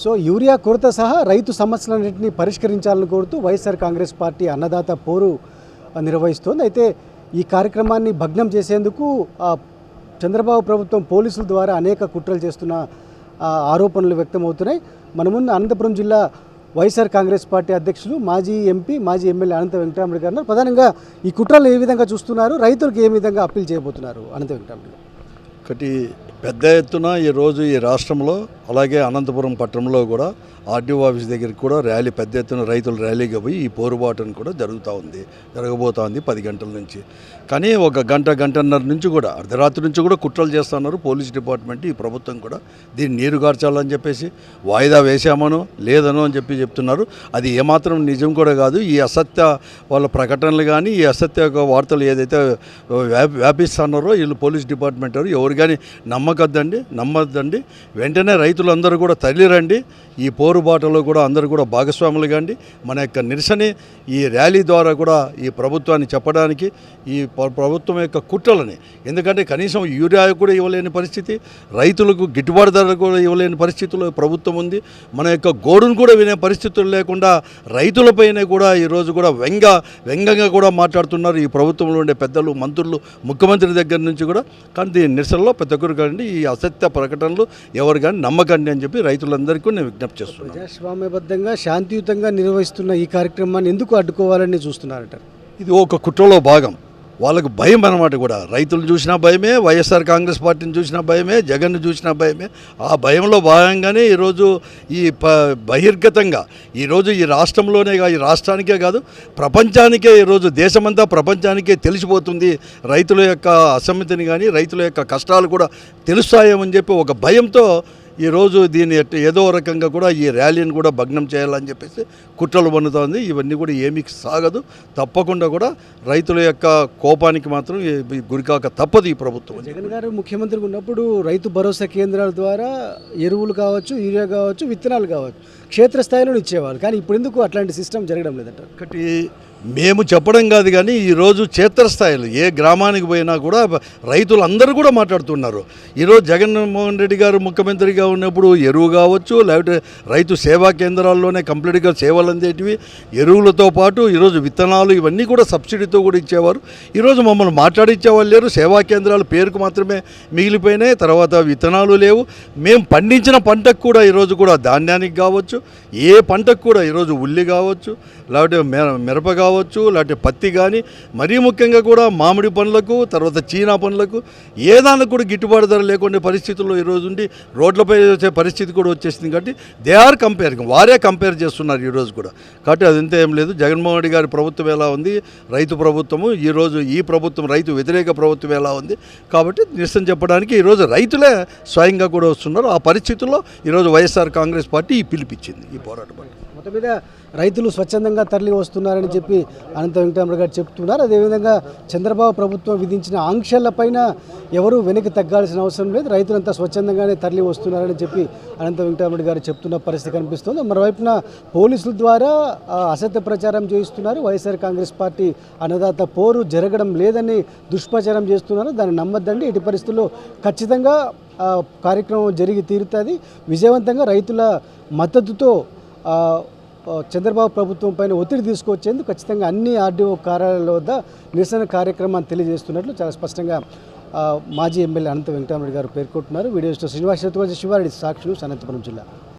So urea కొరత సహా రైతు సమస్యలన్నింటినీ పరిష్కరించాలని కోరుతూ వైఎస్ఆర్ కాంగ్రెస్ పార్టీ అన్నదాత పోరు నిర్వహిస్తోంది. అయితే ఈ కార్యక్రమాన్ని భగ్నం చేసేందుకు చంద్రబాబు ప్రభుత్వం పోలీసుల ద్వారా అనేక కుట్రలు చేస్తున్న ఆరోపణలు వ్యక్తమవుతున్నాయి. మన ముందు అనంతపురం జిల్లా వైఎస్ఆర్ కాంగ్రెస్ పార్టీ అధ్యక్షులు మాజీ ఎంపీ మాజీ ఎమ్మెల్యే అనంత వెంకటరామరెడ్డి గారు ప్రధానంగా ఈ కుట్రలు ఏ విధంగా చూస్తున్నారు, రైతులకు ఏ విధంగా అప్పీల్ చేయబోతున్నారు అనంత వెంకటరామరెడ్డి? ఒకటి పెద్ద ఎత్తున ఈరోజు ఈ రాష్ట్రంలో అలాగే అనంతపురం పట్టణంలో కూడా ఆర్డీఓ ఆఫీస్ దగ్గరికి కూడా ర్యాలీ పెద్ద ఎత్తున రైతులు ర్యాలీగా పోయి ఈ పోరుబాటును కూడా జరగబోతోంది 10 గంటల నుంచి. కానీ ఒక గంటన్నర నుంచి కూడా అర్ధరాత్రి నుంచి కూడా కుట్రలు చేస్తున్నారు పోలీస్ డిపార్ట్మెంట్. ఈ ప్రభుత్వం కూడా దీన్ని నీరుగార్చాలని చెప్పేసి వాయిదా వేసామనో లేదనో అని చెప్తున్నారు. అది ఏమాత్రం నిజం కూడా కాదు. ఈ అసత్య వాళ్ళ ప్రకటనలు కానీ ఈ అసత్య వార్తలు ఏదైతే వ్యాపిస్తున్నారో వీళ్ళు పోలీస్ డిపార్ట్మెంట్ ఎవరు కానీ నమ్మద్దండి. వెంటనే రైతులందరూ కూడా తరలిరండి. ఈ పోరుబాటలో కూడా అందరూ కూడా భాగస్వాములు కాండి. మన యొక్క నిరసన ఈ ర్యాలీ ద్వారా కూడా ఈ ప్రభుత్వాన్ని చెప్పడానికి, ఈ ప్రభుత్వం యొక్క కుట్రలని, ఎందుకంటే కనీసం యూరియా కూడా ఇవ్వలేని పరిస్థితి, రైతులకు గిట్టుబాటు ధర కూడా ఇవ్వలేని పరిస్థితుల్లో ప్రభుత్వం ఉంది. మన యొక్క గోడును కూడా వినే పరిస్థితులు లేకుండా రైతులపైన కూడా ఈరోజు కూడా వ్యంగ్యంగా కూడా మాట్లాడుతున్నారు ఈ ప్రభుత్వంలో ఉండే పెద్దలు, మంత్రులు, ముఖ్యమంత్రి దగ్గర నుంచి కూడా. కానీ దీని నిరసనలో ప్రతి ఒక్కరు కానీ ఈ అసత్య ప్రకటనలు ఎవరు కానీ నమ్మకండి అని చెప్పి రైతులందరికీ నేను విజ్ఞప్తి చేస్తున్నాను. ప్రజాస్వామ్యబద్ధంగా శాంతియుతంగా నిర్వహిస్తున్న ఈ కార్యక్రమాన్ని ఎందుకు అడ్డుకోవాలని చూస్తున్నారట? ఇది ఒక కుట్రలో భాగం. వాళ్ళకు భయం అన్నమాట. కూడా రైతులు చూసినా భయమే, వైఎస్ఆర్ కాంగ్రెస్ పార్టీని చూసినా భయమే, జగన్ను చూసినా భయమే. ఆ భయంలో భాగంగానే ఈరోజు ఈ బహిర్గతంగా ఈరోజు ఈ రాష్ట్రంలోనే ఈ రాష్ట్రానికే కాదు ప్రపంచానికే, ఈరోజు దేశమంతా ప్రపంచానికే తెలిసిపోతుంది రైతుల యొక్క అసమ్మతిని కానీ రైతుల యొక్క కష్టాలు కూడా తెలుస్తాయేమని చెప్పి ఒక భయంతో ఈరోజు దీన్ని ఏదో రకంగా కూడా ఈ ర్యాలీని కూడా భగ్నం చేయాలని చెప్పేసి కుట్రలు పన్నుతోంది. ఇవన్నీ కూడా ఏమీ సాగదు. తప్పకుండా కూడా రైతుల యొక్క కోపానికి మాత్రం గురికాక తప్పదు ఈ ప్రభుత్వం. జగన్ గారు ముఖ్యమంత్రిగా ఉన్నప్పుడు రైతు భరోసా కేంద్రాల ద్వారా ఎరువులు కావచ్చు, యూరియా కావచ్చు, విత్తనాలు కావచ్చు క్షేత్రస్థాయిలో ఇచ్చేవాళ్ళు. కానీ ఇప్పుడు ఎందుకు అట్లాంటి సిస్టమ్ జరగడం లేదంట? ఒకటి మేము చెప్పడం కాదు కానీ ఈరోజు క్షేత్రస్థాయిలో ఏ గ్రామానికి పోయినా కూడా రైతులు అందరూ కూడా మాట్లాడుతున్నారు. ఈరోజు జగన్మోహన్ రెడ్డి గారు ముఖ్యమంత్రిగా ఉన్నప్పుడు ఎరువు కావచ్చు, లేకపోతే రైతు సేవా కేంద్రాల్లోనే కంప్లీట్గా సేవలు అందేటివి, ఎరువులతో పాటు ఈరోజు విత్తనాలు ఇవన్నీ కూడా సబ్సిడీతో కూడా ఇచ్చేవారు. ఈరోజు మమ్మల్ని మాట్లాడిచ్చేవాళ్ళు లేరు. సేవా కేంద్రాలు పేరుకు మాత్రమే మిగిలిపోయినాయి. తర్వాత విత్తనాలు లేవు. మేము పండించిన పంటకు కూడా ఈరోజు కూడా ధాన్యానికి కావచ్చు, ఏ పంటకు కూడా ఈరోజు ఉల్లి కావచ్చు, లేకపోతే మిరప కావచ్చు, లేకపోతే పత్తి కానీ, మరీ ముఖ్యంగా కూడా మామిడి పండ్లకు, తర్వాత చీనా పండ్లకు ఏ దానికి కూడా గిట్టుబాటు ధర లేకుండా పరిస్థితుల్లో ఈరోజు ఉండి రోడ్లపై వచ్చే పరిస్థితి కూడా వచ్చేసింది. కాబట్టి వారే కంపేర్ చేస్తున్నారు ఈరోజు కూడా. కాబట్టి అదంతా ఏం లేదు. జగన్మోహన్ రెడ్డి గారి ప్రభుత్వం ఎలా ఉంది, రైతు ప్రభుత్వము, ఈరోజు ఈ ప్రభుత్వం రైతు వ్యతిరేక ప్రభుత్వం ఎలా ఉంది. కాబట్టి నిరసన చెప్పడానికి ఈరోజు రైతులే స్వయంగా కూడా వస్తున్నారు. ఆ పరిస్థితుల్లో ఈరోజు వైఎస్ఆర్ కాంగ్రెస్ పార్టీ ఈ పిలిపించింది ఈ పోరాటం. మొత్తం మీద రైతులు స్వచ్ఛందంగా తరలి వస్తున్నారని చెప్పి అనంత వెంకటరామరెడ్డి గారు చెప్తున్నారు. అదేవిధంగా చంద్రబాబు ప్రభుత్వం విధించిన ఆంక్షలపైన ఎవరూ వెనక్కి తగ్గాల్సిన అవసరం లేదు, రైతులంతా స్వచ్ఛందంగానే తరలి వస్తున్నారని చెప్పి అనంత వెంకటరామరెడ్డి గారు చెప్తున్న పరిస్థితి కనిపిస్తుంది. మరోవైపున పోలీసుల ద్వారా అసత్య ప్రచారం చేయిస్తున్నారు. వైఎస్ఆర్ కాంగ్రెస్ పార్టీ అన్నదాత పోరు జరగడం లేదని దుష్ప్రచారం చేస్తున్నారు. దాన్ని నమ్మద్దండి. ఎట్టి పరిస్థితుల్లో ఖచ్చితంగా కార్యక్రమం జరిగి తీరుతుంది. విజయవంతంగా రైతుల మద్దతుతో చంద్రబాబు ప్రభుత్వం పైన ఒత్తిడి తీసుకొచ్చేందుకు ఖచ్చితంగా అన్ని ఆర్డీఓ కార్యాలయాల వద్ద నిరసన కార్యక్రమాన్ని తెలియజేస్తున్నట్లు చాలా స్పష్టంగా మాజీ ఎమ్మెల్యే అనంత వెంకటరామరెడ్డి గారు పేర్కొంటున్నారు. వీడియో శ్రీనివాస్ శివారెడ్డి, సాక్షి న్యూస్, అనంతపురం జిల్లా.